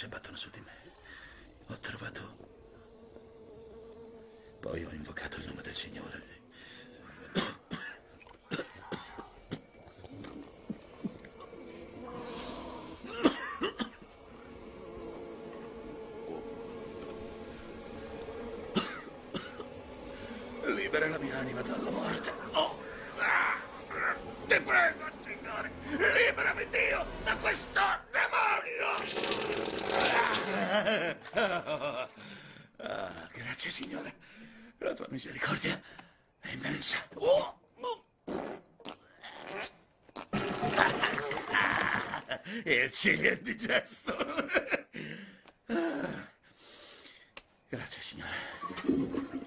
si abbattono su di me. Ho trovato... Poi ho invocato il nome del Signore. Libera la mia anima dalla morte. Oh. Ti prego, Signore, liberami, Dio, da questo demonio. Grazie, Signore. La tua misericordia è immensa. Il ciglio è indigesto. Grazie, Signore.